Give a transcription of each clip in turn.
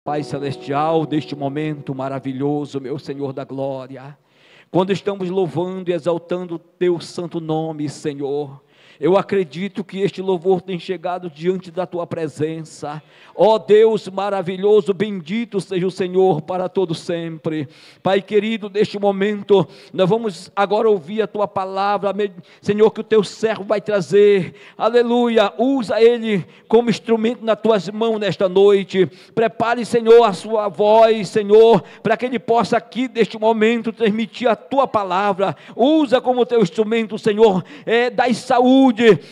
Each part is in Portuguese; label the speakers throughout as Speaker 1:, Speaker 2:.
Speaker 1: Pai Celestial, deste momento maravilhoso, meu Senhor da glória, quando estamos louvando e exaltando o Teu santo nome, Senhor, eu acredito que este louvor tem chegado diante da Tua presença. Ó Deus maravilhoso, bendito seja o Senhor para todo sempre. Pai querido, neste momento, nós vamos agora ouvir a Tua palavra, Senhor, que o Teu servo vai trazer. Aleluia, usa ele como instrumento nas Tuas mãos nesta noite. Prepare, Senhor, a sua voz, Senhor, para que ele possa aqui, neste momento, transmitir a Tua palavra. Usa como Teu instrumento, Senhor, das saúde,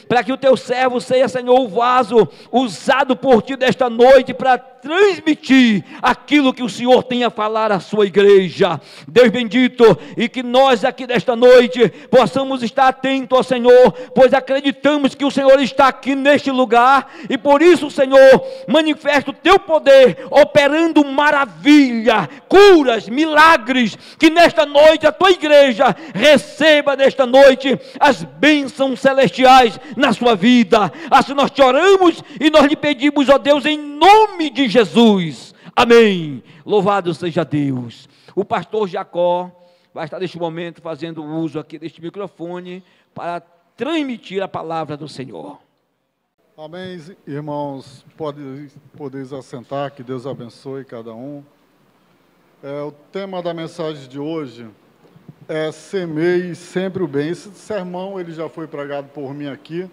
Speaker 1: para que o Teu servo seja, Senhor, o vaso usado por Ti desta noite, para transmitir aquilo que o Senhor tem a falar à sua igreja. Deus bendito, e que nós aqui desta noite possamos estar atentos ao Senhor, pois acreditamos que o Senhor está aqui neste lugar, e por isso, Senhor, manifesta o Teu poder, operando maravilha, curas, milagres, que nesta noite a Tua igreja receba nesta noite as bênçãos celestiais na sua vida. Assim nós te oramos e nós lhe pedimos, ó Deus, em nome de Jesus, amém. Louvado seja Deus. O pastor Jacó vai estar neste momento fazendo uso aqui deste microfone para transmitir a palavra do Senhor.
Speaker 2: Amém, irmãos, podeis assentar, que Deus abençoe cada um. O tema da mensagem de hoje é semeie sempre o bem. Esse sermão ele já foi pregado por mim aqui,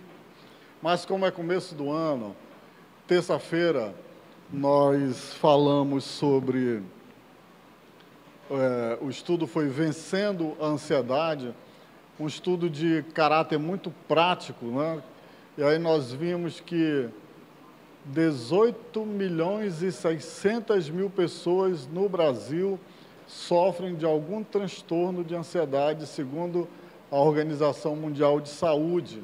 Speaker 2: mas como é começo do ano, terça-feira nós falamos sobre, o estudo foi Vencendo a Ansiedade, um estudo de caráter muito prático, né? E aí nós vimos que 18.600.000 pessoas no Brasil sofrem de algum transtorno de ansiedade, segundo a Organização Mundial de Saúde,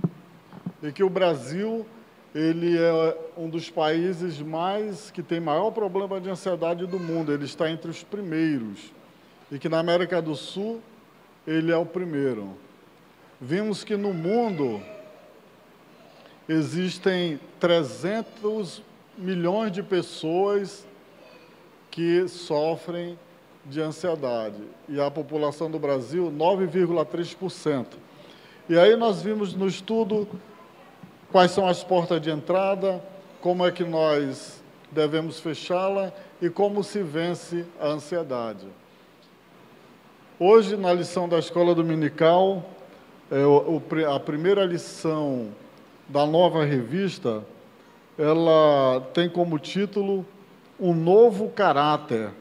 Speaker 2: e que o Brasil ele é um dos países que tem maior problema de ansiedade do mundo, ele está entre os primeiros, e que na América do Sul ele é o primeiro. Vimos que no mundo existem 300 milhões de pessoas que sofrem de ansiedade, e a população do Brasil, 9,3%. E aí nós vimos no estudo quais são as portas de entrada, como é que nós devemos fechá-la e como se vence a ansiedade. Hoje, na lição da Escola Dominical, a primeira lição da nova revista, ela tem como título Um Novo Caráter,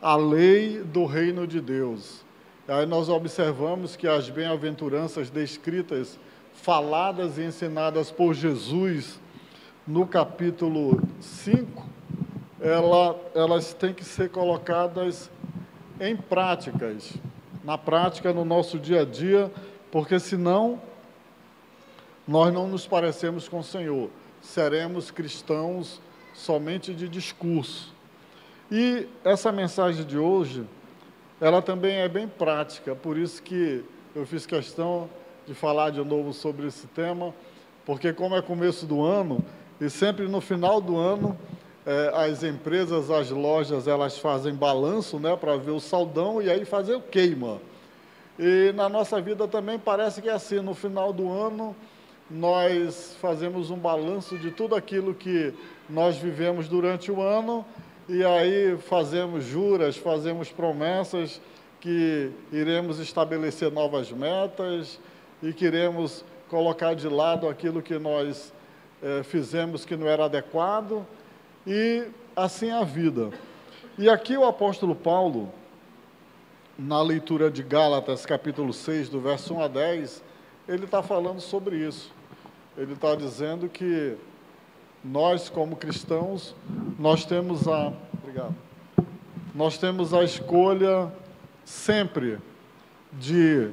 Speaker 2: a Lei do Reino de Deus. Aí nós observamos que as bem-aventuranças descritas, faladas e ensinadas por Jesus no capítulo 5, elas têm que ser colocadas em práticas, na prática, no nosso dia a dia, porque senão nós não nos parecemos com o Senhor, seremos cristãos somente de discurso. E essa mensagem de hoje, ela também é bem prática, por isso que eu fiz questão de falar de novo sobre esse tema, porque como é começo do ano, e sempre no final do ano, as empresas, as lojas, elas fazem balanço, né, para ver o saldão e aí fazer o queima. E na nossa vida também parece que é assim, no final do ano, nós fazemos um balanço de tudo aquilo que nós vivemos durante o ano, e aí fazemos juras, fazemos promessas que iremos estabelecer novas metas e queremos colocar de lado aquilo que nós fizemos que não era adequado, e assim é a vida. E aqui o apóstolo Paulo, na leitura de Gálatas, capítulo 6, do verso 1 a 10, ele está falando sobre isso. Ele está dizendo que nós, como cristãos, nós temos a escolha sempre de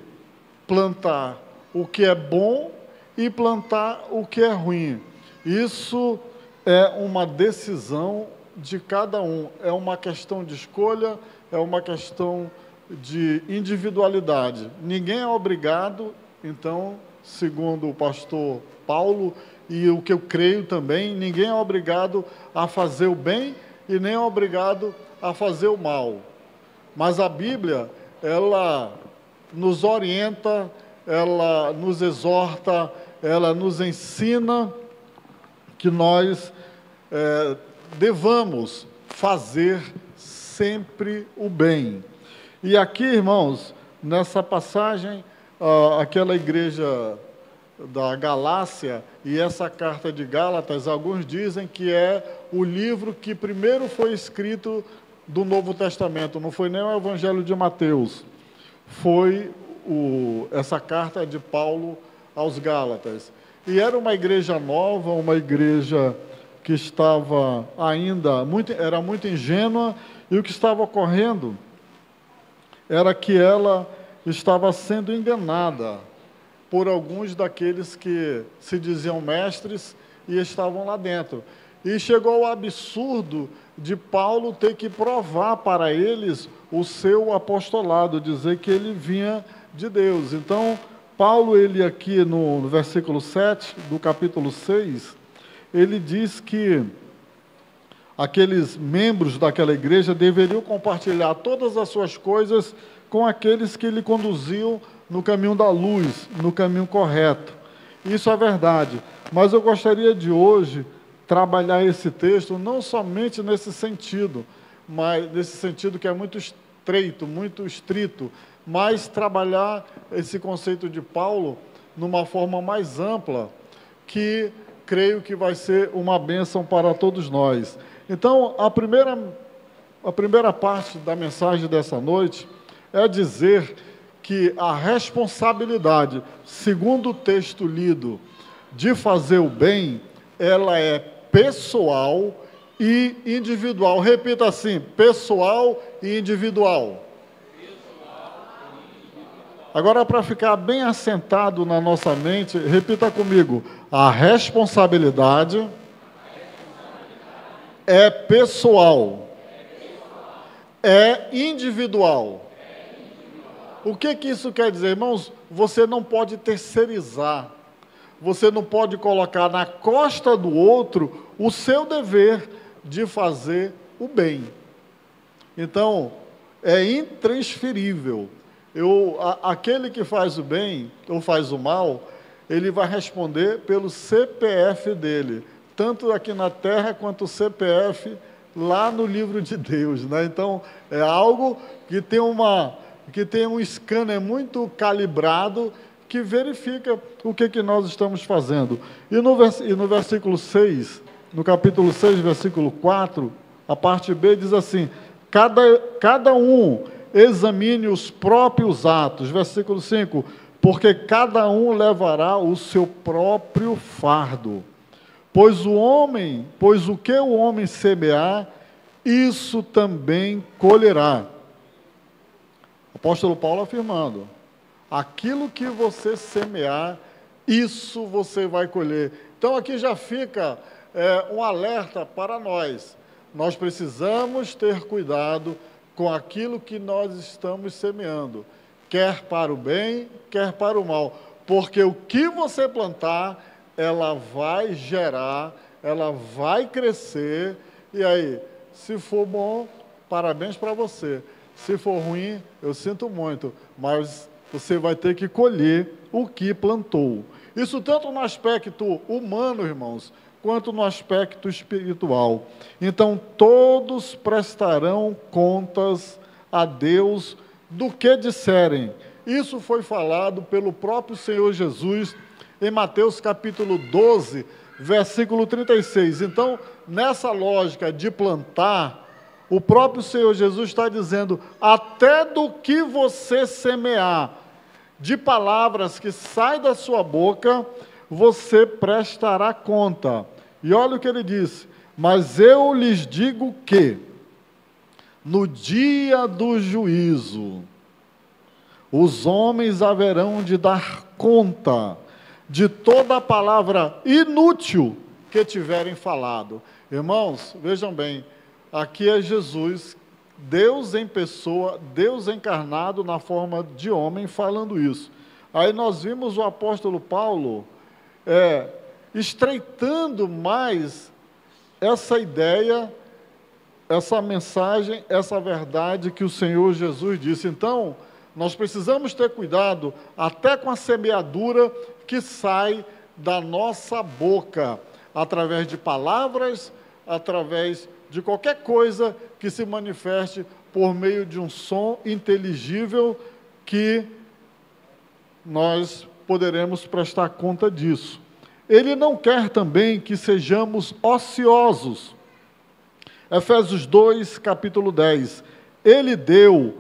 Speaker 2: plantar o que é bom e plantar o que é ruim. Isso é uma decisão de cada um, é uma questão de escolha, é uma questão de individualidade. Ninguém é obrigado, então, segundo o pastor Paulo, e o que eu creio também, ninguém é obrigado a fazer o bem e nem é obrigado a fazer o mal. Mas a Bíblia, ela nos orienta, ela nos exorta, ela nos ensina que nós devamos fazer sempre o bem. E aqui, irmãos, nessa passagem, aquela igreja da Galácia e essa carta de Gálatas, alguns dizem que é o livro que primeiro foi escrito do Novo Testamento, não foi nem o Evangelho de Mateus, foi essa carta de Paulo aos Gálatas. E era uma igreja nova, uma igreja que estava ainda, era muito ingênua, e o que estava ocorrendo era que ela estava sendo enganada por alguns daqueles que se diziam mestres e estavam lá dentro. E chegou ao absurdo de Paulo ter que provar para eles o seu apostolado, dizer que ele vinha de Deus. Então, Paulo, ele aqui no versículo 7 do capítulo 6, ele diz que aqueles membros daquela igreja deveriam compartilhar todas as suas coisas com aqueles que lhe conduziam no caminho da luz, no caminho correto. Isso é verdade, mas eu gostaria de hoje trabalhar esse texto não somente nesse sentido, mas nesse sentido que é muito estreito, muito estrito, mas trabalhar esse conceito de Paulo numa forma mais ampla, que creio que vai ser uma bênção para todos nós. Então, a primeira parte da mensagem dessa noite é dizer que a responsabilidade, segundo o texto lido, de fazer o bem, ela é pessoal e individual. Repita assim: pessoal e individual. Agora, para ficar bem assentado na nossa mente, repita comigo: a responsabilidade é pessoal, é individual. O que isso quer dizer, irmãos? Você não pode terceirizar, você não pode colocar na costa do outro o seu dever de fazer o bem. Então, é intransferível. Aquele que faz o bem ou faz o mal, ele vai responder pelo CPF dele, tanto aqui na terra quanto o CPF lá no livro de Deus, né? Então, é algo que tem um scanner muito calibrado que verifica o que nós estamos fazendo. E no versículo 6, no capítulo 6, versículo 4, a parte B diz assim: cada um examine os próprios atos. Versículo 5, porque cada um levará o seu próprio fardo. Pois o que o homem semear, isso também colherá. Apóstolo Paulo afirmando: aquilo que você semear, isso você vai colher. Então aqui já fica um alerta para nós. Nós precisamos ter cuidado com aquilo que nós estamos semeando, quer para o bem, quer para o mal, porque o que você plantar, ela vai gerar, ela vai crescer, e aí, se for bom, parabéns para você. Se for ruim, eu sinto muito, mas você vai ter que colher o que plantou. Isso tanto no aspecto humano, irmãos, quanto no aspecto espiritual. Então, todos prestarão contas a Deus do que disserem. Isso foi falado pelo próprio Senhor Jesus em Mateus capítulo 12, versículo 36. Então, nessa lógica de plantar, o próprio Senhor Jesus está dizendo: até do que você semear, de palavras que saem da sua boca, você prestará conta. E olha o que ele disse: mas eu lhes digo que, no dia do juízo, os homens haverão de dar conta de toda a palavra inútil que tiverem falado. Irmãos, vejam bem, aqui é Jesus, Deus em pessoa, Deus encarnado na forma de homem, falando isso. Aí nós vimos o apóstolo Paulo estreitando mais essa ideia essa mensagem, essa verdade que o Senhor Jesus disse. Então, nós precisamos ter cuidado até com a semeadura que sai da nossa boca, através de palavras, através de qualquer coisa que se manifeste por meio de um som inteligível, que nós poderemos prestar conta disso. Ele não quer também que sejamos ociosos. Efésios 2, capítulo 10. Ele deu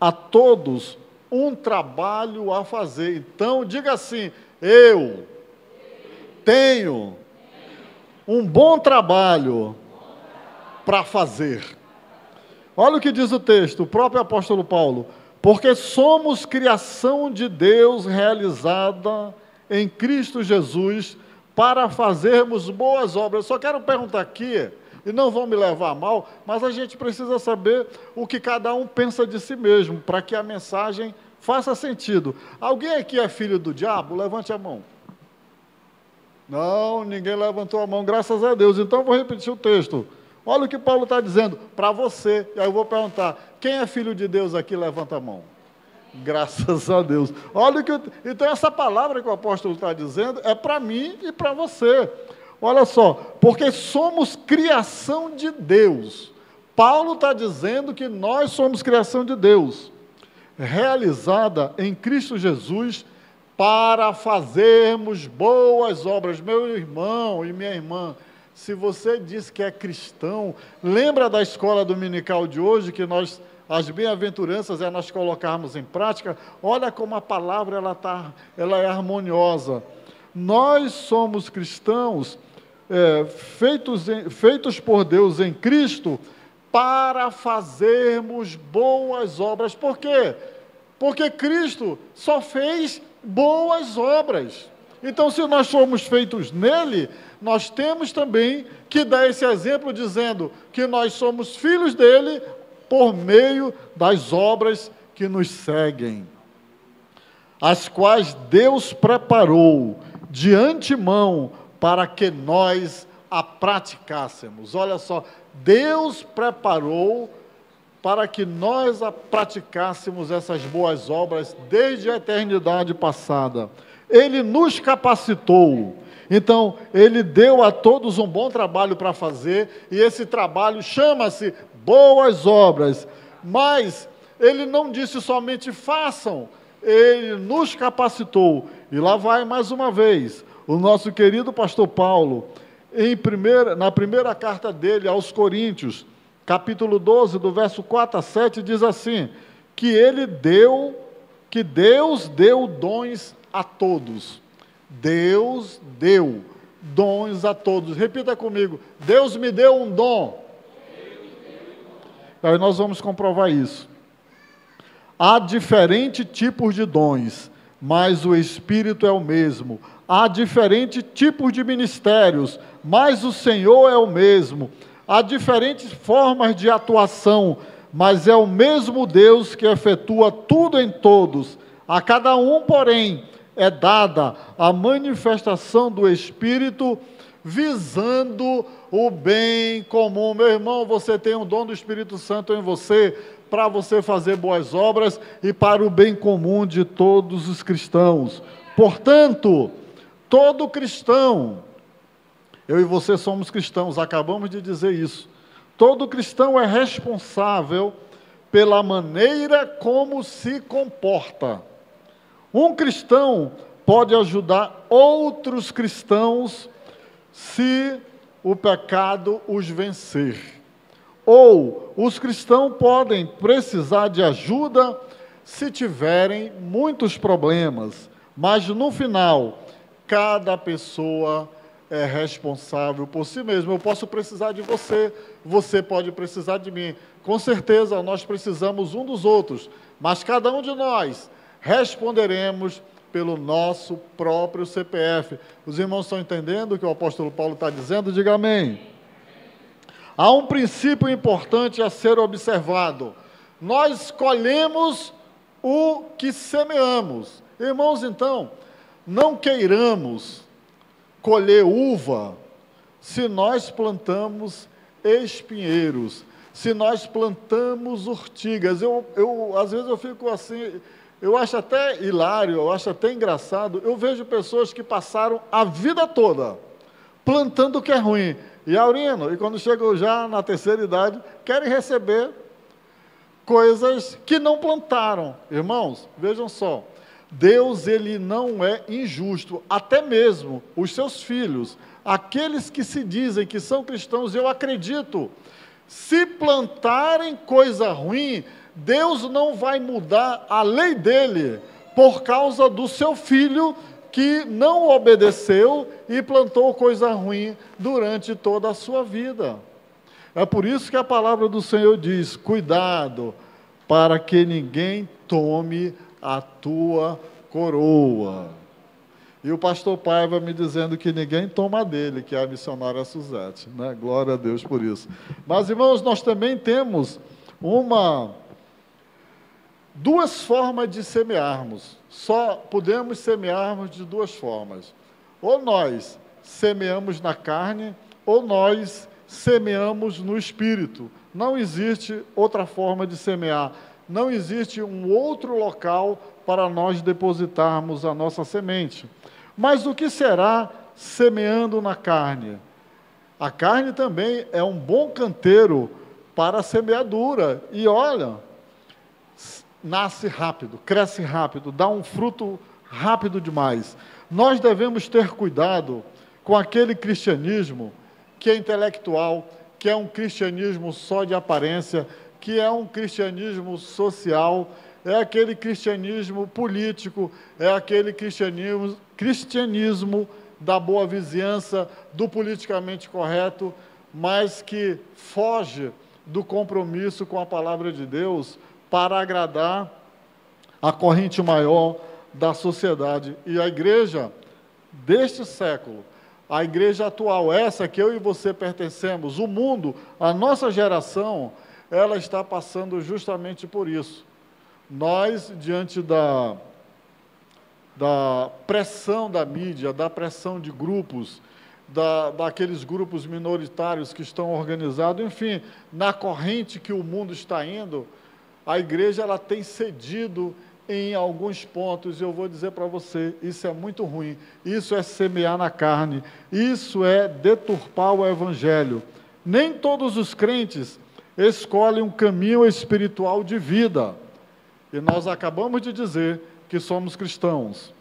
Speaker 2: a todos um trabalho a fazer. Então, diga assim: eu tenho um bom trabalho para fazer. Olha o que diz o texto, o próprio apóstolo Paulo: porque somos criação de Deus realizada em Cristo Jesus para fazermos boas obras. Só quero perguntar aqui, e não vão me levar a mal, mas a gente precisa saber o que cada um pensa de si mesmo, para que a mensagem faça sentido. Alguém aqui é filho do diabo? Levante a mão. Não, ninguém levantou a mão, graças a Deus. Então, vou repetir o texto. Olha o que Paulo está dizendo para você. E aí eu vou perguntar: quem é filho de Deus aqui? Levanta a mão. Graças a Deus. Olha o que então, essa palavra que o apóstolo está dizendo é para mim e para você. Olha só, porque somos criação de Deus. Paulo está dizendo que nós somos criação de Deus, realizada em Cristo Jesus, para fazermos boas obras. Meu irmão e minha irmã, se você diz que é cristão, lembra da escola dominical de hoje, que as bem-aventuranças é nós colocarmos em prática? Olha como a palavra ela é harmoniosa. Nós somos cristãos, feitos por Deus em Cristo, para fazermos boas obras. Por quê? Porque Cristo só fez boas obras. Então, se nós somos feitos nele, nós temos também que dar esse exemplo, dizendo que nós somos filhos dele por meio das obras que nos seguem, as quais Deus preparou de antemão para que nós a praticássemos. Olha só, Deus preparou para que nós a praticássemos essas boas obras desde a eternidade passada. Ele nos capacitou. Então, Ele deu a todos um bom trabalho para fazer, e esse trabalho chama-se boas obras. Mas Ele não disse somente façam, Ele nos capacitou. E lá vai mais uma vez o nosso querido pastor Paulo, na primeira carta dele aos Coríntios, capítulo 12, do verso 4 a 7, diz assim: que Deus deu dons a todos. Deus deu dons a todos. Repita comigo: Deus me deu um dom. Aí nós vamos comprovar isso. Há diferentes tipos de dons, mas o Espírito é o mesmo. Há diferentes tipos de ministérios, mas o Senhor é o mesmo. Há diferentes formas de atuação, mas é o mesmo Deus que efetua tudo em todos. A cada um, porém, é dada a manifestação do Espírito, visando o bem comum. Meu irmão, você tem um dom do Espírito Santo em você, para você fazer boas obras e para o bem comum de todos os cristãos. Portanto, todo cristão, eu e você somos cristãos, acabamos de dizer isso. Todo cristão é responsável pela maneira como se comporta. Um cristão pode ajudar outros cristãos se o pecado os vencer. Ou os cristãos podem precisar de ajuda se tiverem muitos problemas. Mas no final, cada pessoa é responsável por si mesmo. Eu posso precisar de você, você pode precisar de mim. Com certeza nós precisamos um dos outros, mas cada um de nós responderemos pelo nosso próprio CPF. Os irmãos estão entendendo o que o apóstolo Paulo está dizendo? Diga amém. Há um princípio importante a ser observado. Nós colhemos o que semeamos. Irmãos, então, não queiramos colher uva se nós plantamos espinheiros. se nós plantamos urtigas. Às vezes eu fico assim, eu acho até hilário, eu acho até engraçado, eu vejo pessoas que passaram a vida toda plantando o que é ruim, e Aurino, e quando chegam já na terceira idade, querem receber coisas que não plantaram. Irmãos, vejam só, Deus, ele não é injusto, até mesmo os seus filhos, aqueles que se dizem que são cristãos, eu acredito, se plantarem coisa ruim, Deus não vai mudar a lei dele por causa do seu filho que não obedeceu e plantou coisa ruim durante toda a sua vida. É por isso que a palavra do Senhor diz: cuidado, para que ninguém tome a tua coroa. E o pastor Paiva me dizendo que ninguém toma dele, que é a missionária Suzete, né? Glória a Deus por isso. Mas, irmãos, nós também temos duas formas de semearmos. Só podemos semearmos de duas formas. Ou nós semeamos na carne, ou nós semeamos no espírito. Não existe outra forma de semear. Não existe um outro local para nós depositarmos a nossa semente. Mas o que será semeando na carne? A carne também é um bom canteiro para a semeadura. E olha, nasce rápido, cresce rápido, dá um fruto rápido demais. Nós devemos ter cuidado com aquele cristianismo que é intelectual, que é um cristianismo só de aparência, que é um cristianismo social, é aquele cristianismo político, é aquele cristianismo da boa vizinhança, do politicamente correto, mas que foge do compromisso com a palavra de Deus para agradar a corrente maior da sociedade. E a igreja deste século, a igreja atual, essa que eu e você pertencemos, o mundo, a nossa geração, ela está passando justamente por isso. Nós, diante da pressão da mídia, da pressão de grupos, daqueles grupos minoritários que estão organizados, enfim, na corrente que o mundo está indo, a igreja ela tem cedido em alguns pontos. Eu vou dizer para você, isso é muito ruim, isso é semear na carne, isso é deturpar o evangelho. Nem todos os crentes escolhem um caminho espiritual de vida, e nós acabamos de dizer que somos cristãos.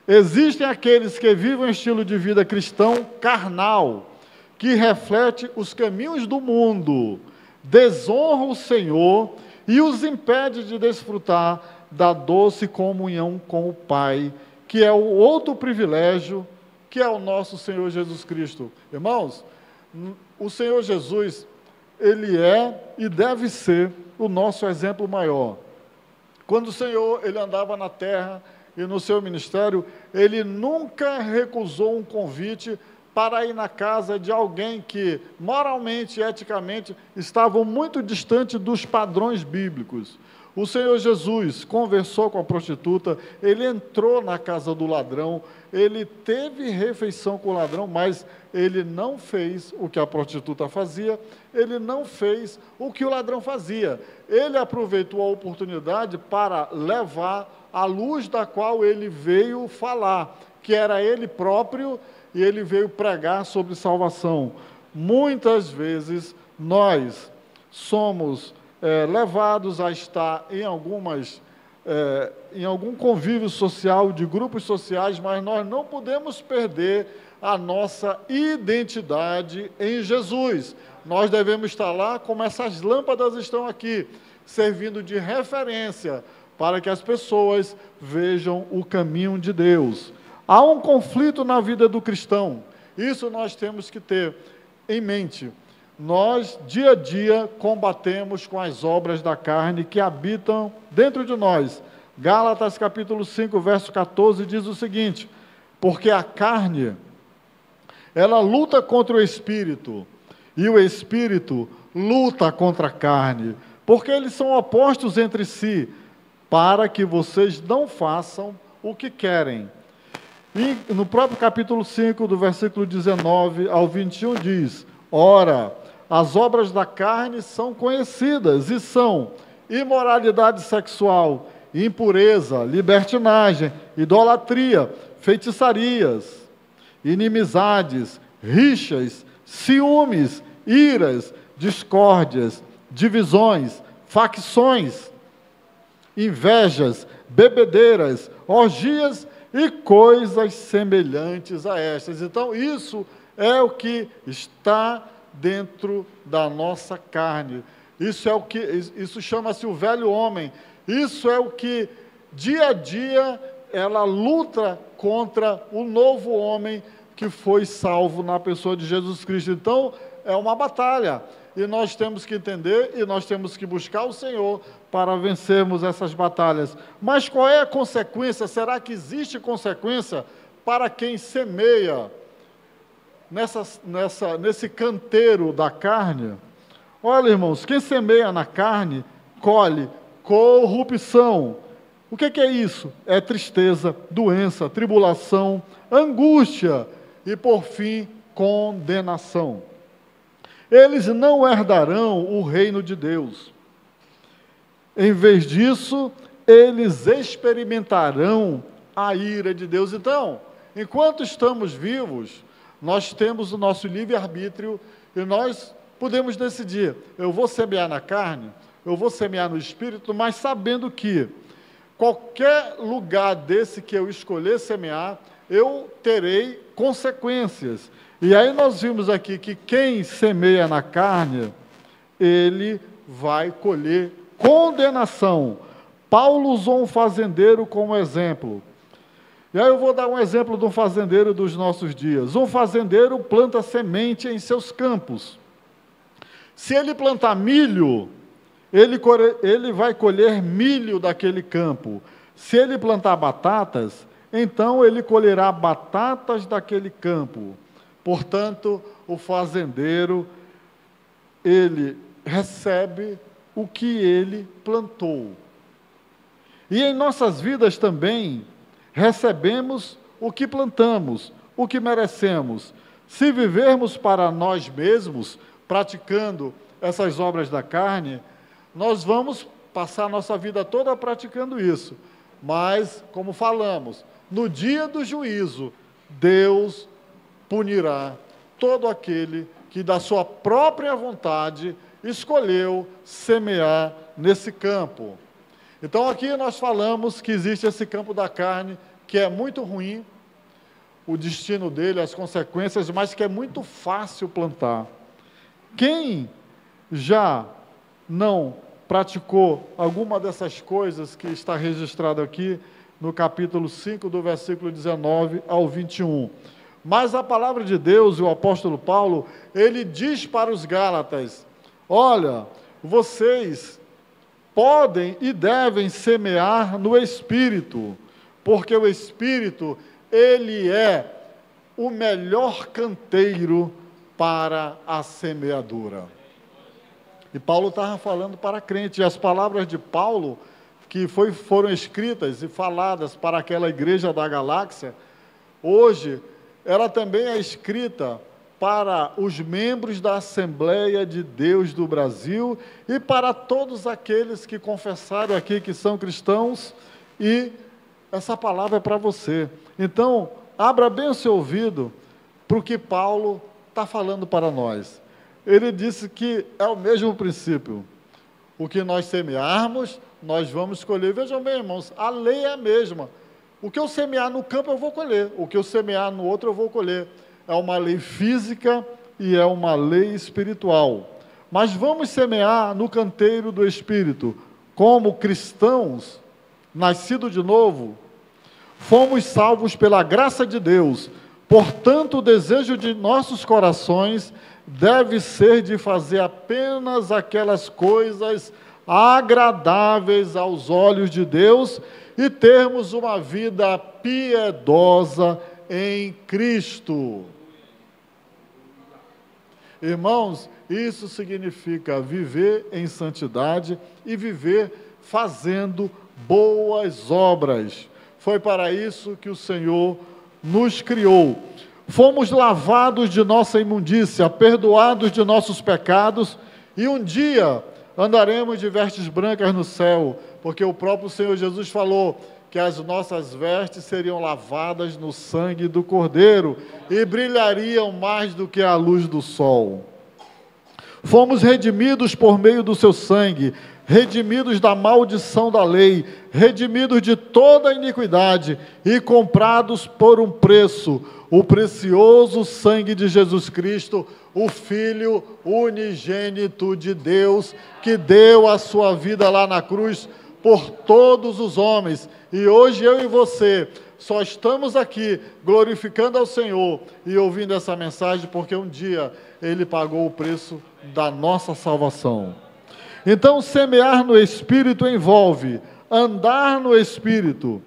Speaker 2: Existem aqueles que vivem um estilo de vida cristão carnal, que reflete os caminhos do mundo, desonra o Senhor e os impede de desfrutar da doce comunhão com o Pai, que é o outro privilégio, que é o nosso Senhor Jesus Cristo. Irmãos, o Senhor Jesus, Ele é e deve ser o nosso exemplo maior. Quando o Senhor, Ele andava na terra e no seu ministério, Ele nunca recusou um convite para ir na casa de alguém que, moralmente e eticamente, estavam muito distante dos padrões bíblicos. O Senhor Jesus conversou com a prostituta, Ele entrou na casa do ladrão, Ele teve refeição com o ladrão, mas Ele não fez o que a prostituta fazia, Ele não fez o que o ladrão fazia. Ele aproveitou a oportunidade para levar a luz da qual Ele veio falar, que era Ele próprio, e Ele veio pregar sobre salvação. Muitas vezes nós somos levados a estar em algum convívio social, de grupos sociais, mas nós não podemos perder a nossa identidade em Jesus. Nós devemos estar lá como essas lâmpadas estão aqui, servindo de referência para que as pessoas vejam o caminho de Deus. Há um conflito na vida do cristão, isso nós temos que ter em mente. Nós, dia a dia, combatemos com as obras da carne que habitam dentro de nós. Gálatas capítulo 5, verso 14, diz o seguinte: porque a carne, ela luta contra o Espírito, e o Espírito luta contra a carne, porque eles são opostos entre si, para que vocês não façam o que querem. E no próprio capítulo 5, do versículo 19 ao 21, diz: ora, as obras da carne são conhecidas e são imoralidade sexual, impureza, libertinagem, idolatria, feitiçarias, inimizades, rixas, ciúmes, iras, discórdias, divisões, facções, invejas, bebedeiras, orgias e coisas semelhantes a estas. Então, isso é o que está dentro da nossa carne. Isso chama-se o velho homem. Isso é o que, dia a dia, ela luta contra o novo homem que foi salvo na pessoa de Jesus Cristo. Então, é uma batalha. E nós temos que entender e nós temos que buscar o Senhor para vencermos essas batalhas. Mas qual é a consequência? Será que existe consequência para quem semeia nesse canteiro da carne? Olha, irmãos, quem semeia na carne, colhe corrupção. O que é isso? É tristeza, doença, tribulação, angústia e, por fim, condenação. Eles não herdarão o reino de Deus. Em vez disso, eles experimentarão a ira de Deus. Então, enquanto estamos vivos, nós temos o nosso livre-arbítrio e nós podemos decidir: eu vou semear na carne, eu vou semear no espírito, mas sabendo que qualquer lugar desse que eu escolher semear, eu terei consequências. E aí nós vimos aqui que quem semeia na carne, ele vai colher condenação. Paulo usou um fazendeiro como exemplo. E aí eu vou dar um exemplo de um fazendeiro dos nossos dias. Um fazendeiro planta semente em seus campos. Se ele plantar milho, ele vai colher milho daquele campo. Se ele plantar batatas, então ele colherá batatas daquele campo. Portanto, o fazendeiro, ele recebe o que ele plantou. E em nossas vidas também, recebemos o que plantamos, o que merecemos. Se vivermos para nós mesmos, praticando essas obras da carne, nós vamos passar a nossa vida toda praticando isso. Mas, como falamos, no dia do juízo, Deus punirá todo aquele que da sua própria vontade escolheu semear nesse campo. Então aqui nós falamos que existe esse campo da carne, que é muito ruim, o destino dele, as consequências, mas que é muito fácil plantar. Quem já não praticou alguma dessas coisas que está registrado aqui no capítulo 5, do versículo 19 ao 21. Mas a palavra de Deus, e o apóstolo Paulo, ele diz para os Gálatas: olha, vocês podem e devem semear no Espírito, porque o Espírito, ele é o melhor canteiro para a semeadura. E Paulo estava falando para crente, e as palavras de Paulo, que foram escritas e faladas para aquela igreja da galáxia, hoje, ela também é escrita para os membros da Assembleia de Deus do Brasil e para todos aqueles que confessaram aqui que são cristãos, e essa palavra é para você. Então, abra bem o seu ouvido para o que Paulo está falando para nós. Ele disse que é o mesmo princípio. O que nós semearmos, nós vamos colher. Vejam bem, irmãos, a lei é a mesma. O que eu semear no campo eu vou colher, o que eu semear no outro eu vou colher. É uma lei física e é uma lei espiritual. Mas vamos semear no canteiro do Espírito. Como cristãos, nascidos de novo, fomos salvos pela graça de Deus. Portanto, o desejo de nossos corações deve ser de fazer apenas aquelas coisas agradáveis aos olhos de Deus e termos uma vida piedosa em Cristo. Irmãos, isso significa viver em santidade e viver fazendo boas obras. Foi para isso que o Senhor nos criou. fomos lavados de nossa imundícia, perdoados de nossos pecados, e um dia andaremos de vestes brancas no céu, porque o próprio Senhor Jesus falou que as nossas vestes seriam lavadas no sangue do Cordeiro e brilhariam mais do que a luz do sol. Fomos redimidos por meio do seu sangue, redimidos da maldição da lei, redimidos de toda a iniquidade e comprados por um preço, o precioso sangue de Jesus Cristo, o Filho unigênito de Deus, que deu a sua vida lá na cruz por todos os homens. E hoje eu e você só estamos aqui glorificando ao Senhor e ouvindo essa mensagem porque um dia Ele pagou o preço da nossa salvação. Então, semear no Espírito envolve andar no Espírito.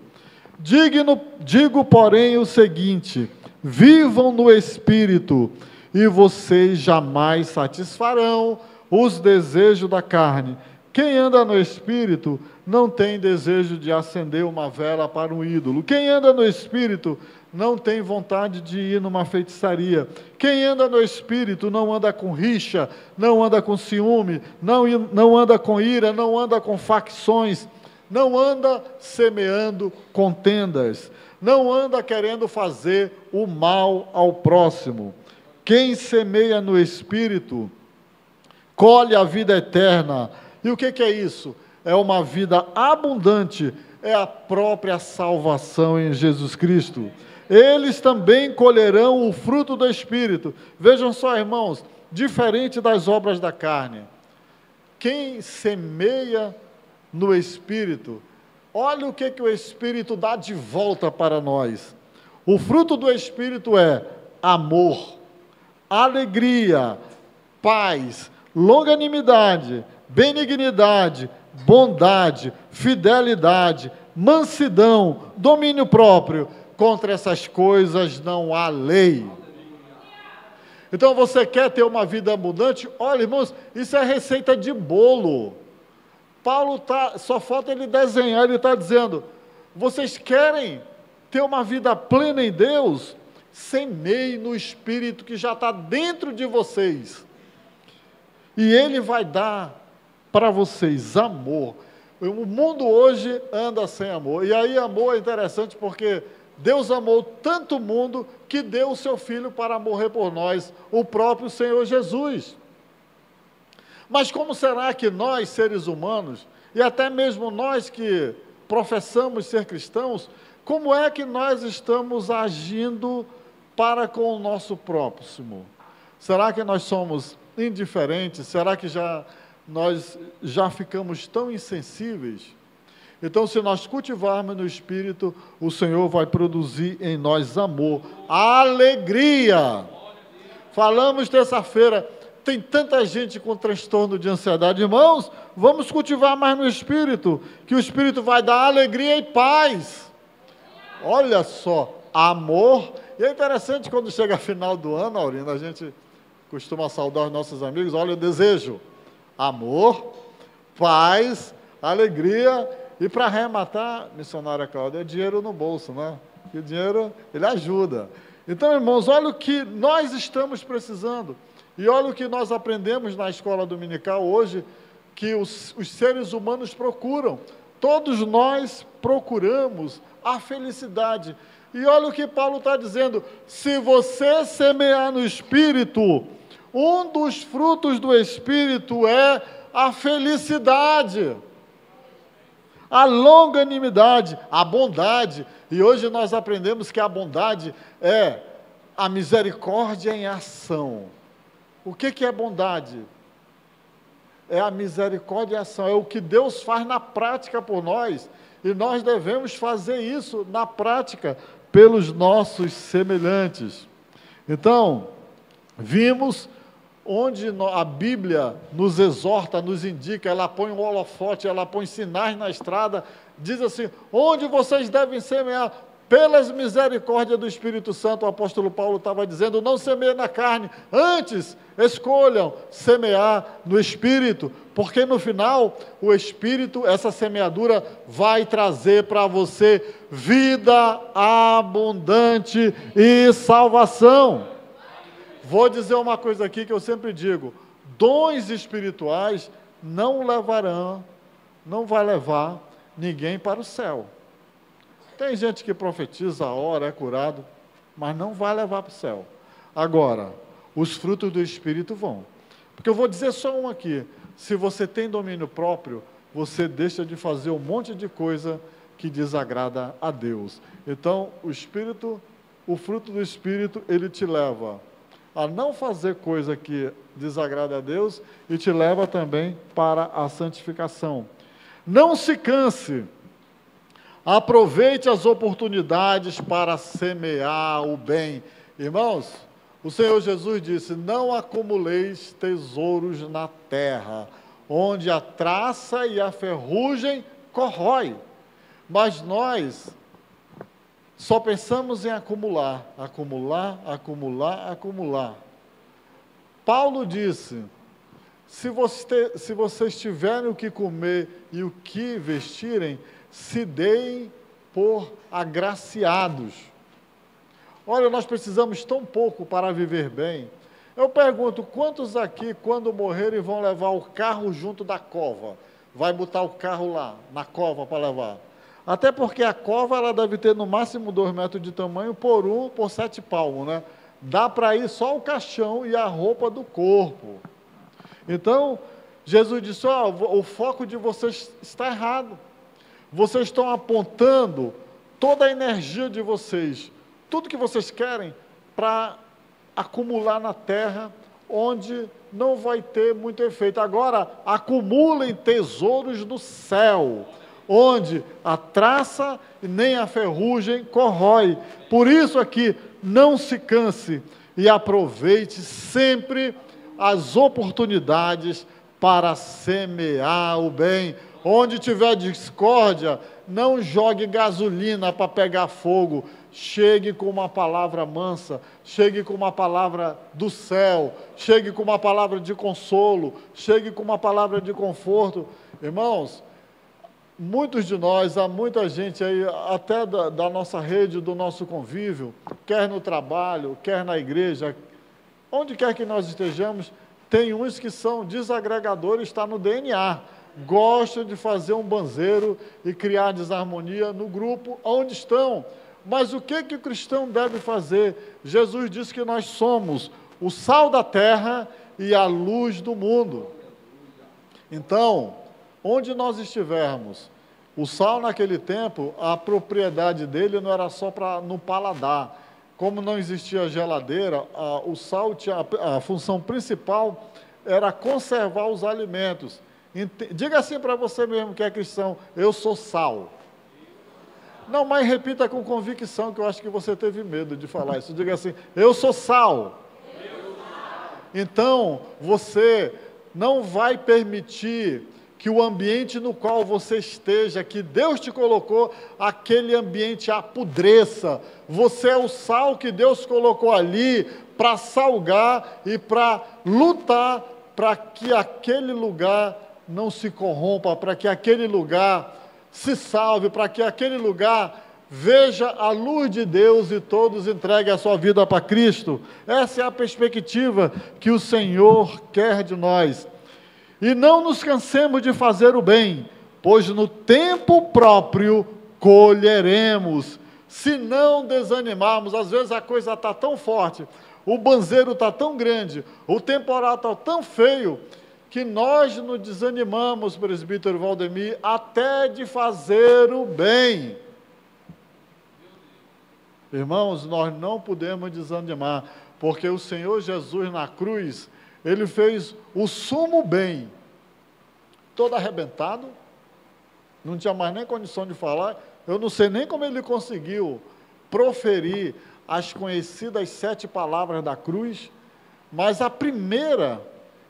Speaker 2: Digo, porém, o seguinte: vivam no Espírito, e vocês jamais satisfarão os desejos da carne. Quem anda no Espírito não tem desejo de acender uma vela para um ídolo. Quem anda no Espírito não tem vontade de ir numa feitiçaria. Quem anda no Espírito não anda com rixa, não anda com ciúme, não anda com ira, não anda com facções, não anda semeando contendas, não anda querendo fazer o mal ao próximo. Quem semeia no Espírito colhe a vida eterna. E o que é isso? É uma vida abundante, é a própria salvação em Jesus Cristo. Eles também colherão o fruto do Espírito. Vejam só, irmãos, diferente das obras da carne. Quem semeia no Espírito, olha o que o Espírito dá de volta para nós. O fruto do Espírito é amor, alegria, paz, longanimidade, benignidade, bondade, fidelidade, mansidão, domínio próprio. Contra essas coisas não há lei. Então você quer ter uma vida abundante? Olha, irmãos, isso é receita de bolo. Paulo só falta ele desenhar, ele está dizendo: vocês querem ter uma vida plena em Deus? Semeie no Espírito que já está dentro de vocês. E Ele vai dar para vocês amor. O mundo hoje anda sem amor. E aí amor é interessante porque Deus amou tanto o mundo que deu o seu Filho para morrer por nós, o próprio Senhor Jesus. Mas como será que nós, seres humanos, e até mesmo nós que professamos ser cristãos, como é que nós estamos agindo para com o nosso próximo? Será que nós somos indiferentes? Será que nós já ficamos tão insensíveis? Então, se nós cultivarmos no Espírito, o Senhor vai produzir em nós amor, alegria. Falamos terça-feira, tem tanta gente com transtorno de ansiedade. Irmãos, vamos cultivar mais no Espírito, que o Espírito vai dar alegria e paz. Olha só, amor. E é interessante quando chega a final do ano, Aurina, a gente costuma saudar os nossos amigos. Olha, eu desejo amor, paz, alegria. E para arrematar, missionária Cláudia, é dinheiro no bolso, né? E o dinheiro, ele ajuda. Então, irmãos, olha o que nós estamos precisando. E olha o que nós aprendemos na escola dominical hoje, que os seres humanos procuram. Todos nós procuramos a felicidade. E olha o que Paulo está dizendo: se você semear no Espírito, um dos frutos do Espírito é a felicidade, a longanimidade, a bondade. E hoje nós aprendemos que a bondade é a misericórdia em ação. O que é bondade? É a misericórdia em ação, é o que Deus faz na prática por nós, e nós devemos fazer isso na prática pelos nossos semelhantes. Então, vimos onde a Bíblia nos exorta, nos indica, ela põe um holofote, ela põe sinais na estrada, diz assim: onde vocês devem semear? pelas misericórdias do Espírito Santo, o apóstolo Paulo estava dizendo, não semeiem na carne, antes escolham semear no Espírito, porque no final, o Espírito, essa semeadura, vai trazer para você vida abundante e salvação. Vou dizer uma coisa aqui que eu sempre digo, dons espirituais não vai levar ninguém para o céu. Tem gente que profetiza, ora, é curado, mas não vai levar para o céu. Agora, os frutos do Espírito vão. Porque eu vou dizer só um aqui, se você tem domínio próprio, você deixa de fazer um monte de coisa que desagrada a Deus. Então, o fruto do Espírito, ele te leva a não fazer coisa que desagrada a Deus e te leva também para a santificação. Não se canse, aproveite as oportunidades para semear o bem. Irmãos, o Senhor Jesus disse, não acumuleis tesouros na terra, onde a traça e a ferrugem corrói. Mas nós só pensamos em acumular. Paulo disse, se vocês tiverem o que comer e o que vestirem, se deem por agraciados. Olha, nós precisamos tão pouco para viver bem. Eu pergunto, quantos aqui, quando morrerem, vão levar o carro junto da cova? Vai botar o carro lá, na cova, para levar. Até porque a cova, ela deve ter no máximo 2 metros de tamanho, por 7 palmos, né? Dá para ir só o caixão e a roupa do corpo. Então, Jesus disse, o foco de vocês está errado. Vocês estão apontando toda a energia de vocês, tudo que vocês querem, para acumular na terra, onde não vai ter muito efeito. Agora, acumulem tesouros no céu, onde a traça e nem a ferrugem corrói. Por isso aqui, não se canse e aproveite sempre as oportunidades para semear o bem. Onde tiver discórdia, não jogue gasolina para pegar fogo. Chegue com uma palavra mansa, chegue com uma palavra do céu, chegue com uma palavra de consolo, chegue com uma palavra de conforto. Irmãos, muitos de nós, há muita gente aí, até da nossa rede, do nosso convívio, quer no trabalho, quer na igreja, onde quer que nós estejamos, tem uns que são desagregadores, está no DNA. Gostam de fazer um banzeiro e criar desarmonia no grupo onde estão. Mas o que o cristão deve fazer? Jesus disse que nós somos o sal da terra e a luz do mundo. Então, onde nós estivermos, o sal naquele tempo, a propriedade dele não era só no paladar. Como não existia geladeira, o sal tinha a função principal era conservar os alimentos. Diga assim para você mesmo que é cristão, eu sou sal. Não, mas repita com convicção, que eu acho que você teve medo de falar isso. Diga assim, eu sou sal. Então, você não vai permitir que o ambiente no qual você esteja, que Deus te colocou, aquele ambiente apodreça. Você é o sal que Deus colocou ali para salgar e para lutar para que aquele lugar não se corrompa, para que aquele lugar se salve, para que aquele lugar veja a luz de Deus e todos entreguem a sua vida para Cristo. Essa é a perspectiva que o Senhor quer de nós. E não nos cansemos de fazer o bem, pois no tempo próprio colheremos. Se não desanimarmos, às vezes a coisa está tão forte, o banzeiro está tão grande, o temporal está tão feio, que nós nos desanimamos, presbítero Valdemir, até de fazer o bem. Irmãos, nós não podemos desanimar, porque o Senhor Jesus na cruz, Ele fez o sumo bem, todo arrebentado, não tinha mais nem condição de falar, eu não sei nem como Ele conseguiu proferir as conhecidas 7 palavras da cruz, mas a primeira,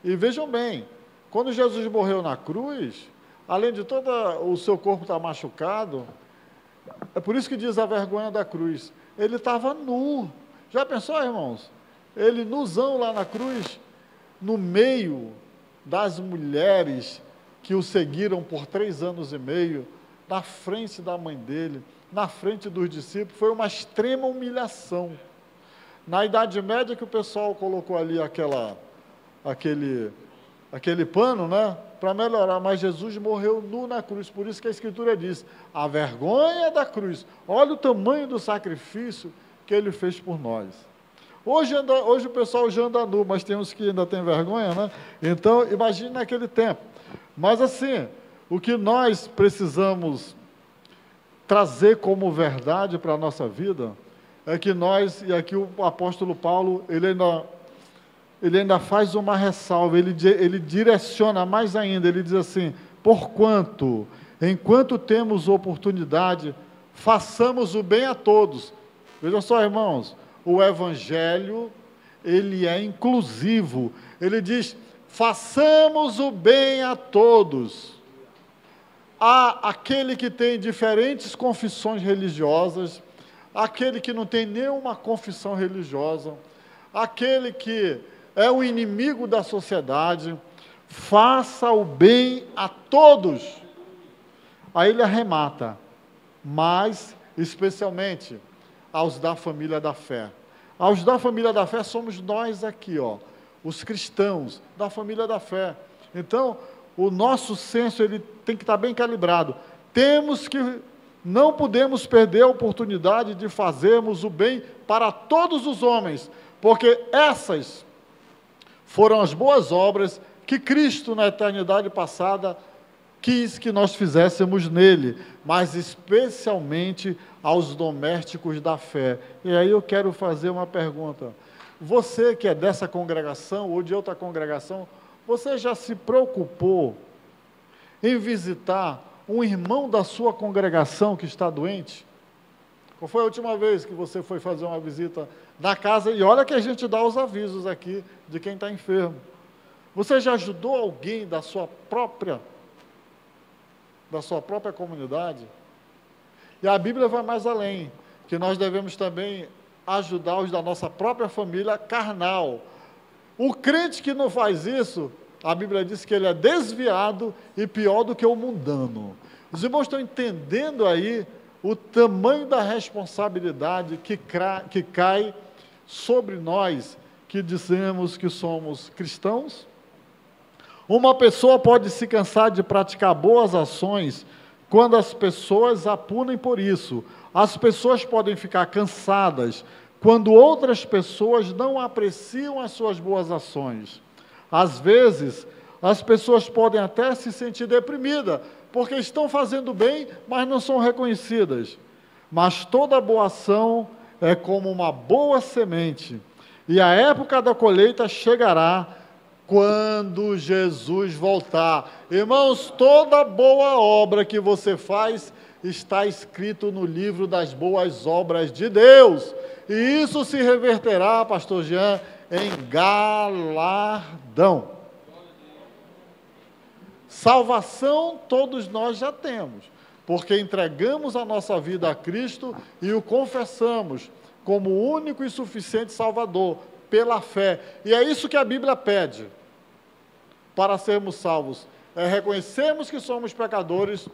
Speaker 2: e vejam bem, quando Jesus morreu na cruz, além de todo o seu corpo estar machucado, É por isso que diz a vergonha da cruz. Ele estava nu. Já pensou, irmãos? Ele nuzão lá na cruz, no meio das mulheres que o seguiram por 3 anos e meio, na frente da mãe dele, na frente dos discípulos. Foi uma extrema humilhação. Na Idade Média, que o pessoal colocou ali aquele pano, né, para melhorar, mas Jesus morreu nu na cruz. Por isso que a Escritura diz, a vergonha da cruz. Olha o tamanho do sacrifício que ele fez por nós. Hoje o pessoal já anda nu, mas tem uns que ainda tem vergonha, né? Então, imagine naquele tempo. Mas assim, o que nós precisamos trazer como verdade para a nossa vida, é que nós, e aqui o apóstolo Paulo, ele ainda faz uma ressalva, ele direciona mais ainda, ele diz assim, porquanto, enquanto temos oportunidade, façamos o bem a todos. Veja só, irmãos, o Evangelho, ele é inclusivo, ele diz, façamos o bem a todos. Há aquele que tem diferentes confissões religiosas, aquele que não tem nenhuma confissão religiosa, aquele que é o inimigo da sociedade, faça o bem a todos. Aí ele arremata, mas especialmente aos da família da fé. Aos da família da fé somos nós aqui, ó, os cristãos da família da fé. Então, o nosso senso ele tem que estar bem calibrado. Não podemos perder a oportunidade de fazermos o bem para todos os homens, porque essas foram as boas obras que Cristo, na eternidade passada, quis que nós fizéssemos nele, mas especialmente aos domésticos da fé. E aí eu quero fazer uma pergunta. Você que é dessa congregação ou de outra congregação, você já se preocupou em visitar um irmão da sua congregação que está doente? Qual foi a última vez que você foi fazer uma visita na casa? E olha que a gente dá os avisos aqui de quem está enfermo. Você já ajudou alguém da sua própria comunidade? E a Bíblia vai mais além, que nós devemos também ajudar os da nossa própria família carnal. O crente que não faz isso, a Bíblia diz que ele é desviado e pior do que o mundano. Os irmãos estão entendendo aí o tamanho da responsabilidade que cai sobre nós, que dizemos que somos cristãos? Uma pessoa pode se cansar de praticar boas ações quando as pessoas a punem por isso. As pessoas podem ficar cansadas quando outras pessoas não apreciam as suas boas ações. Às vezes, as pessoas podem até se sentir deprimidas, porque estão fazendo bem, mas não são reconhecidas. Mas toda boa ação é como uma boa semente, e a época da colheita chegará quando Jesus voltar. Irmãos, toda boa obra que você faz está escrito no livro das boas obras de Deus, e isso se reverterá, pastor Jean, em galardão. Salvação todos nós já temos, porque entregamos a nossa vida a Cristo e o confessamos como o único e suficiente Salvador, pela fé. E é isso que a Bíblia pede para sermos salvos, é reconhecermos que somos pecadores,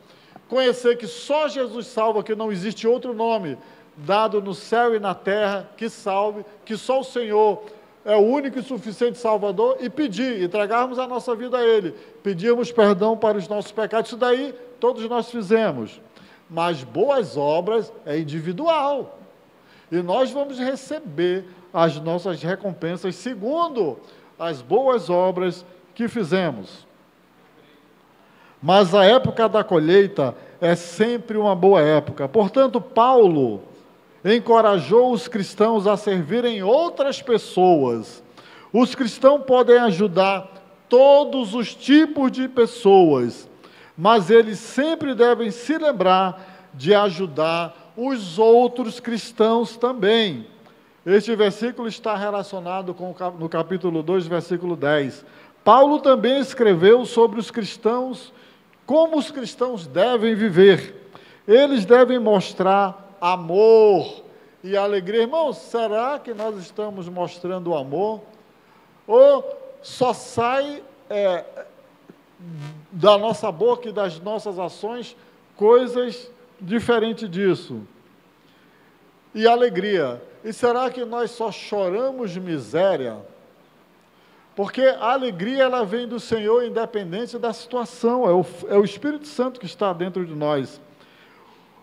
Speaker 2: conhecer que só Jesus salva, que não existe outro nome dado no céu e na terra que salve, que só o Senhor é o único e suficiente Salvador, e pedir, entregarmos a nossa vida a Ele, pedirmos perdão para os nossos pecados. Isso daí todos nós fizemos, mas boas obras é individual, e nós vamos receber as nossas recompensas segundo as boas obras que fizemos. Mas a época da colheita é sempre uma boa época. Portanto, Paulo encorajou os cristãos a servirem outras pessoas. Os cristãos podem ajudar todos os tipos de pessoas, mas eles sempre devem se lembrar de ajudar os outros cristãos também. Este versículo está relacionado no capítulo 2, versículo 10. Paulo também escreveu sobre os cristãos, como os cristãos devem viver. eles devem mostrar amor e alegria. Irmãos, será que nós estamos mostrando amor? Ou só sai da nossa boca e das nossas ações coisas diferentes disso? E alegria. E será que nós só choramos miséria? Porque a alegria, ela vem do Senhor independente da situação, é o Espírito Santo que está dentro de nós.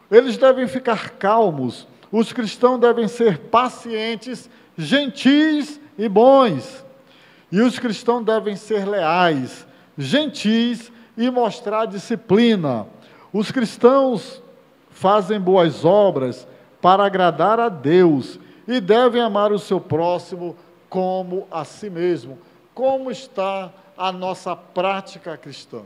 Speaker 2: Eles devem ficar calmos, os cristãos devem ser pacientes, gentis e bons. E os cristãos devem ser leais, gentis e mostrar disciplina. Os cristãos fazem boas obras para agradar a Deus e devem amar o seu próximo como a si mesmo. Como está a nossa prática cristã?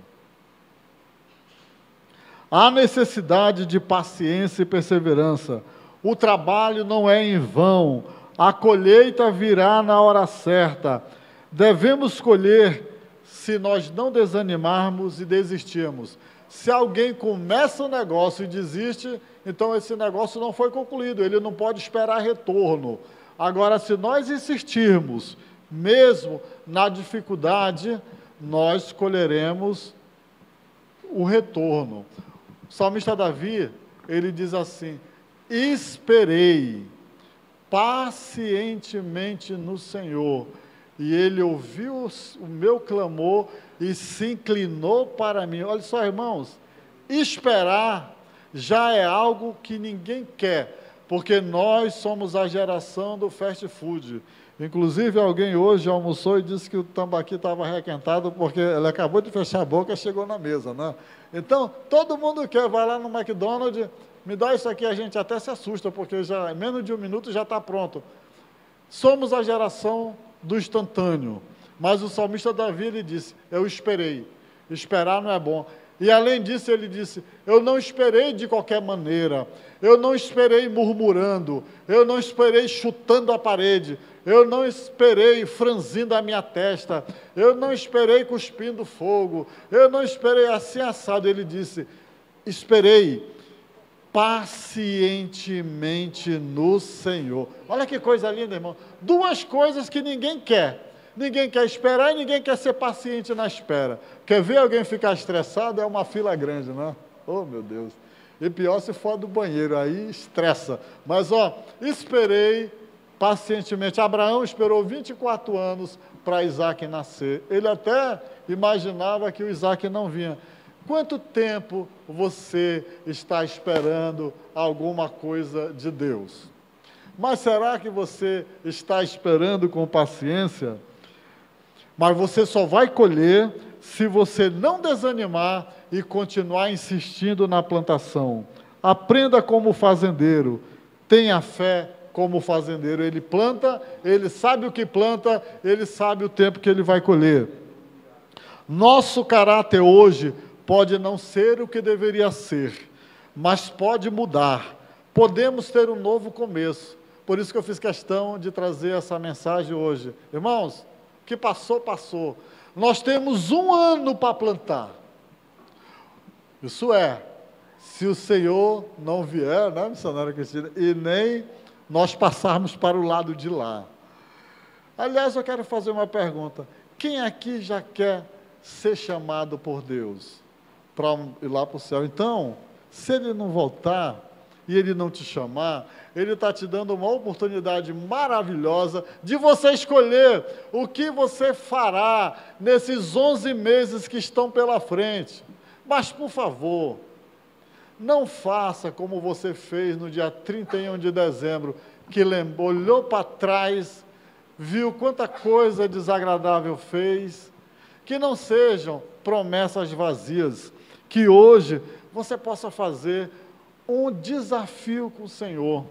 Speaker 2: Há necessidade de paciência e perseverança. O trabalho não é em vão. A colheita virá na hora certa. Devemos colher se nós não desanimarmos e desistirmos. Se alguém começa um negócio e desiste, então esse negócio não foi concluído, ele não pode esperar retorno. Agora, se nós insistirmos, mesmo na dificuldade, nós colheremos o retorno. O salmista Davi, ele diz assim: esperei pacientemente no Senhor, e Ele ouviu o meu clamor e se inclinou para mim. Olha só, irmãos, esperar já é algo que ninguém quer, porque nós somos a geração do fast food. Inclusive, alguém hoje almoçou e disse que o tambaqui estava requentado, porque ele acabou de fechar a boca e chegou na mesa, né? Então, todo mundo quer, vai lá no McDonald's, me dá isso aqui, a gente até se assusta, porque já, em menos de um minuto já está pronto. Somos a geração do instantâneo, mas o salmista Davi, ele disse, eu esperei, esperar não é bom. E além disso ele disse, eu não esperei de qualquer maneira, eu não esperei murmurando, eu não esperei chutando a parede, eu não esperei franzindo a minha testa, eu não esperei cuspindo fogo, eu não esperei assim assado. Ele disse, esperei pacientemente no Senhor. Olha que coisa linda, irmão. Duas coisas que ninguém quer. Ninguém quer esperar e ninguém quer ser paciente na espera. Quer ver alguém ficar estressado? É uma fila grande, não é? Oh, meu Deus. E pior se for do banheiro, aí estressa. Mas, esperei pacientemente. Abraão esperou 24 anos para Isaac nascer. Ele até imaginava que o Isaac não vinha. Quanto tempo você está esperando alguma coisa de Deus? Mas será que você está esperando com paciência? Mas você só vai colher se você não desanimar e continuar insistindo na plantação. Aprenda como fazendeiro, tenha fé como fazendeiro. Ele planta, ele sabe o que planta, ele sabe o tempo que ele vai colher. Nosso caráter hoje pode não ser o que deveria ser, mas pode mudar. Podemos ter um novo começo. Por isso que eu fiz questão de trazer essa mensagem hoje. Irmãos, o que passou, passou. Nós temos 1 ano para plantar. Isso é, se o Senhor não vier, né, missionária Cristina, e nem nós passarmos para o lado de lá. Aliás, eu quero fazer uma pergunta. Quem aqui já quer ser chamado por Deus para ir lá para o céu? Então, se Ele não voltar e Ele não te chamar, Ele está te dando uma oportunidade maravilhosa de você escolher o que você fará nesses 11 meses que estão pela frente. Mas, por favor, não faça como você fez no dia 31 de dezembro, que olhou para trás, viu quanta coisa desagradável fez. Que não sejam promessas vazias, que hoje você possa fazer um desafio com o Senhor,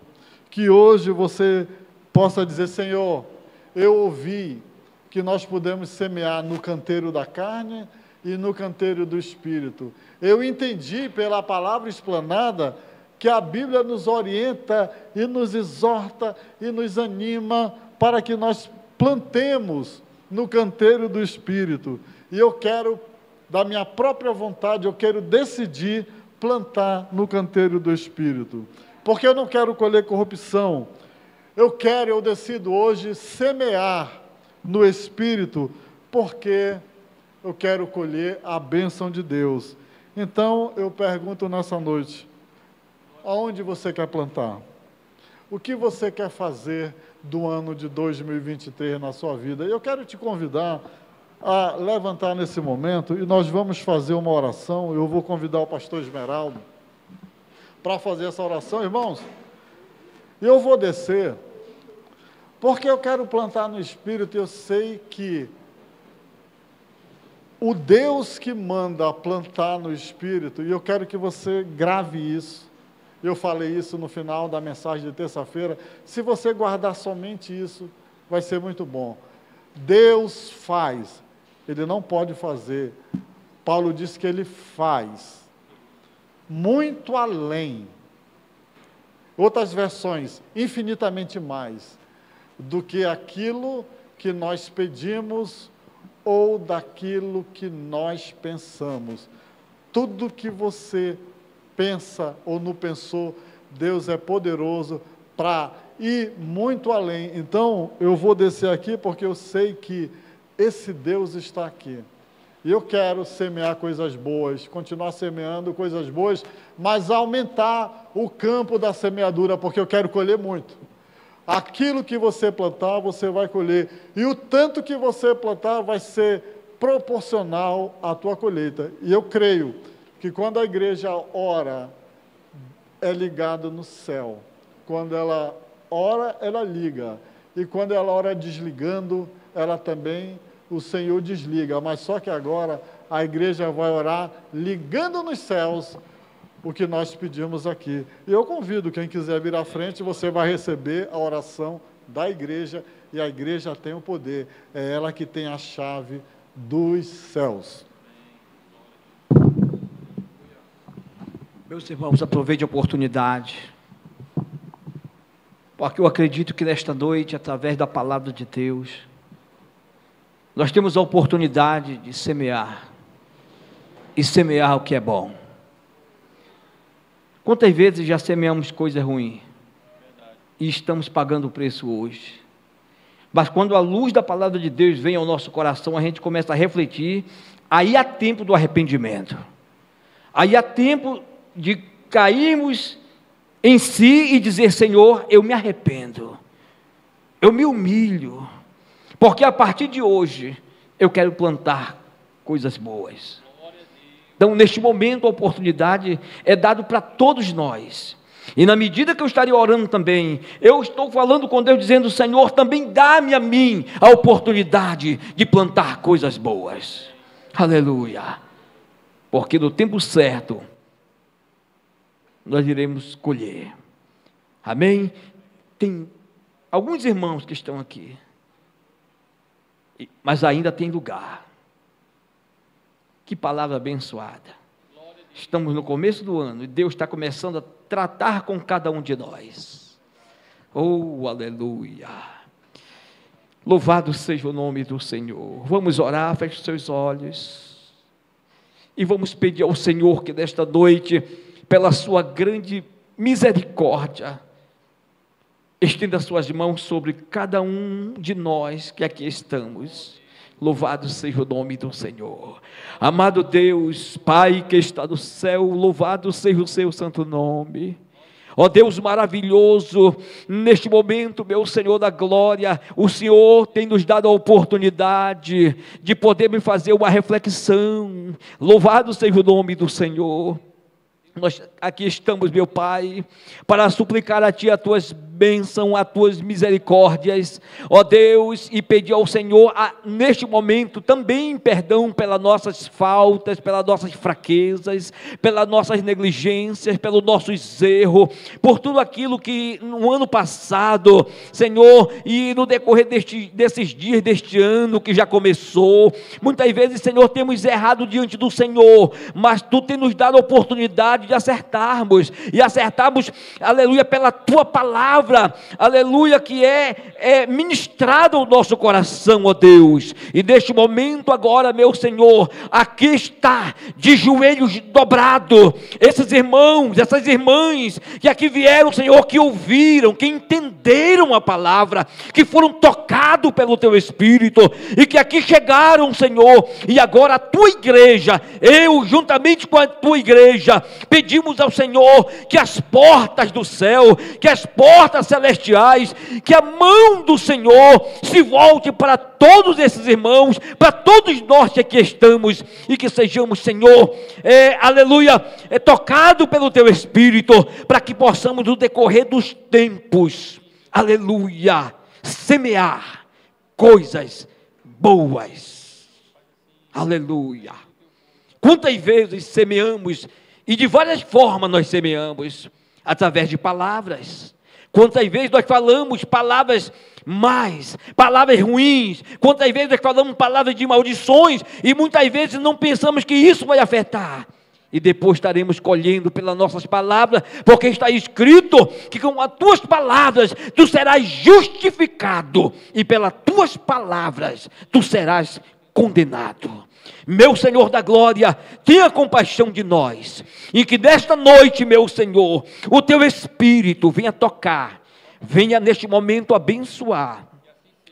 Speaker 2: que hoje você possa dizer, Senhor, eu ouvi que nós podemos semear no canteiro da carne e no canteiro do Espírito. Eu entendi pela palavra explanada que a Bíblia nos orienta e nos exorta e nos anima para que nós plantemos no canteiro do Espírito. E eu quero, da minha própria vontade, eu quero decidir plantar no canteiro do Espírito. Porque eu não quero colher corrupção. Eu decido hoje semear no Espírito, porque eu quero colher a bênção de Deus. Então, eu pergunto nessa noite, aonde você quer plantar? O que você quer fazer do ano de 2023 na sua vida? E eu quero te convidar a levantar nesse momento, e nós vamos fazer uma oração. Eu vou convidar o pastor Esmeraldo para fazer essa oração, irmãos. Eu vou descer, porque eu quero plantar no Espírito. Eu sei que o Deus que manda plantar no Espírito, e eu quero que você grave isso. Eu falei isso no final da mensagem de terça-feira. Se você guardar somente isso, vai ser muito bom. Deus faz, Ele não pode fazer. Paulo disse que Ele faz muito além. Outras versões, infinitamente mais do que aquilo que nós pedimos ou daquilo que nós pensamos. Tudo que você pensa ou não pensou, Deus é poderoso para ir muito além. Então, eu vou descer aqui porque eu sei que esse Deus está aqui. E eu quero semear coisas boas, continuar semeando coisas boas, mas aumentar o campo da semeadura, porque eu quero colher muito. Aquilo que você plantar, você vai colher. E o tanto que você plantar vai ser proporcional à tua colheita. E eu creio que quando a igreja ora, é ligado no céu. Quando ela ora, ela liga. E quando ela ora desligando, ela também, o Senhor desliga. Mas só que agora a igreja vai orar ligando nos céus o que nós pedimos aqui. E eu convido quem quiser vir à frente, você vai receber a oração da igreja, e a igreja tem o poder. É ela que tem a chave dos céus.
Speaker 1: Meus irmãos, aproveite a oportunidade, porque eu acredito que nesta noite, através da palavra de Deus, nós temos a oportunidade de semear, e semear o que é bom. Quantas vezes já semeamos coisa ruim, e estamos pagando o preço hoje? Mas quando a luz da palavra de Deus vem ao nosso coração, a gente começa a refletir, aí há tempo do arrependimento, aí há tempo de cairmos em si e dizer: Senhor, eu me arrependo, eu me humilho, porque a partir de hoje eu quero plantar coisas boas. Então, neste momento, a oportunidade é dada para todos nós, e na medida que eu estarei orando também, eu estou falando com Deus, dizendo: Senhor, também dá-me a mim a oportunidade de plantar coisas boas. Aleluia, porque no tempo certo nós iremos colher. Amém? Tem alguns irmãos que estão aqui, mas ainda tem lugar. Que palavra abençoada. Estamos no começo do ano e Deus está começando a tratar com cada um de nós. Oh, aleluia. Louvado seja o nome do Senhor. Vamos orar, feche os seus olhos e vamos pedir ao Senhor que nesta noite, pela sua grande misericórdia, estenda suas mãos sobre cada um de nós que aqui estamos. Louvado seja o nome do Senhor. Amado Deus, Pai que está no céu, louvado seja o seu santo nome. Ó Deus maravilhoso, neste momento, meu Senhor da glória, o Senhor tem nos dado a oportunidade de podermos fazer uma reflexão. Louvado seja o nome do Senhor. Nós aqui estamos, meu Pai, para suplicar a Ti as Tuas bênçãos, as Tuas misericórdias, ó Deus, e pedir ao Senhor, neste momento, também perdão pelas nossas faltas, pelas nossas fraquezas, pelas nossas negligências, pelos nossos erros, por tudo aquilo que no ano passado, Senhor, e no decorrer desses dias, deste ano que já começou, muitas vezes, Senhor, temos errado diante do Senhor, mas Tu tem nos dado a oportunidade de acertarmos, aleluia, pela Tua palavra, palavra, aleluia, que é ministrada ao nosso coração, ó Deus. E neste momento agora, meu Senhor, aqui está, de joelhos dobrados, esses irmãos, essas irmãs, que aqui vieram, Senhor, que ouviram, que entenderam a palavra, que foram tocados pelo Teu Espírito, e que aqui chegaram, Senhor, e agora a Tua igreja, eu juntamente com a Tua igreja, pedimos ao Senhor que as portas do céu, que as portas celestiais, que a mão do Senhor se volte para todos esses irmãos, para todos nós que aqui estamos, e que sejamos, Senhor, aleluia, tocado pelo Teu Espírito, para que possamos no decorrer dos tempos, aleluia, semear coisas boas, aleluia. Quantas vezes semeamos, e de várias formas nós semeamos, através de palavras. Quantas vezes nós falamos palavras más, palavras ruins, quantas vezes nós falamos palavras de maldições, e muitas vezes não pensamos que isso vai afetar, e depois estaremos colhendo pelas nossas palavras, porque está escrito que com as tuas palavras tu serás justificado, e pelas tuas palavras tu serás condenado. Meu Senhor da glória, tenha compaixão de nós, e que nesta noite, meu Senhor, o Teu Espírito venha tocar, venha neste momento abençoar,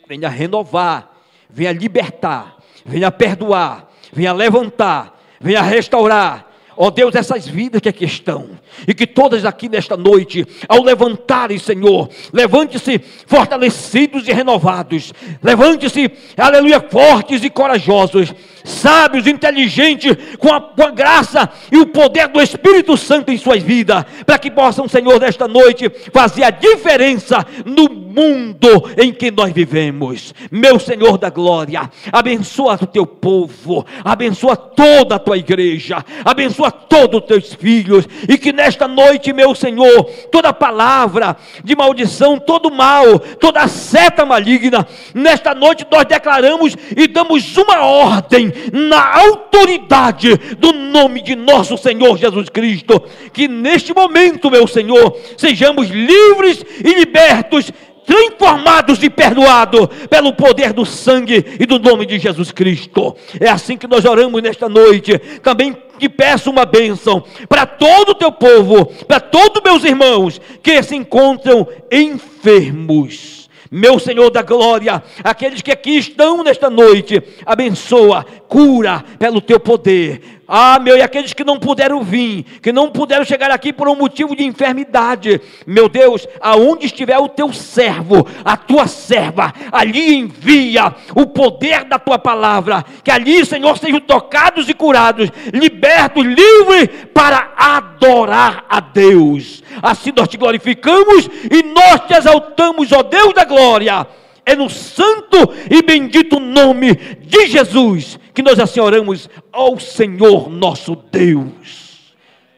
Speaker 1: venha renovar, venha libertar, venha perdoar, venha levantar, venha restaurar, ó Deus, essas vidas que aqui estão, e que todas aqui nesta noite, ao levantarem, Senhor, levante-se fortalecidos e renovados, levante-se, aleluia, fortes e corajosos, sábios, inteligentes, com a graça e o poder do Espírito Santo em suas vidas, para que possam, Senhor, nesta noite, fazer a diferença no mundo em que nós vivemos. Meu Senhor da glória, abençoa o Teu povo, abençoa toda a Tua igreja, abençoa todos os Teus filhos, e que nesta noite, meu Senhor, toda palavra de maldição, todo mal, toda seta maligna, nesta noite nós declaramos e damos uma ordem na autoridade do nome de nosso Senhor Jesus Cristo, que neste momento, meu Senhor, sejamos livres e libertos, transformados e perdoados pelo poder do sangue e do nome de Jesus Cristo. É assim que nós oramos nesta noite. Também te peço uma bênção para todo o Teu povo, para todos meus irmãos que se encontram enfermos. Meu Senhor da glória, aqueles que aqui estão nesta noite, abençoa, cura pelo Teu poder. E aqueles que não puderam vir, que não puderam chegar aqui por um motivo de enfermidade, meu Deus, aonde estiver o Teu servo, a Tua serva, ali envia o poder da Tua palavra, que ali, Senhor, sejam tocados e curados, libertos, livres para adorar a Deus. Assim nós Te glorificamos e nós Te exaltamos, ó Deus da glória. É no santo e bendito nome de Jesus que nós assim oramos ao Senhor nosso Deus.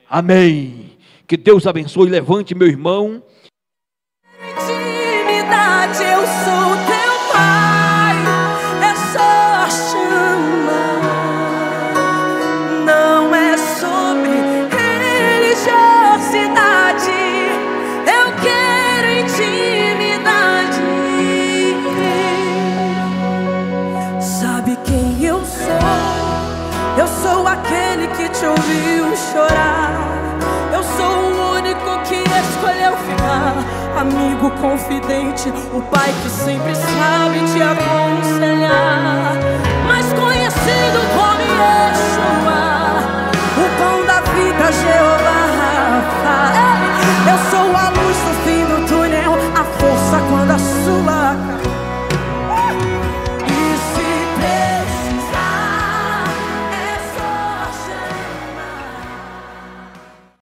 Speaker 1: Amém. Que Deus abençoe e levante meu irmão.
Speaker 3: Intimidade, eu sou teu pai, é só chama. Não é sobre religiosidade, eu quero intimidade. Sabe quem eu sou? Eu sou aquele que te ouviu chorar. Eu sou o único que escolheu ficar. Amigo confidente, o pai que sempre sabe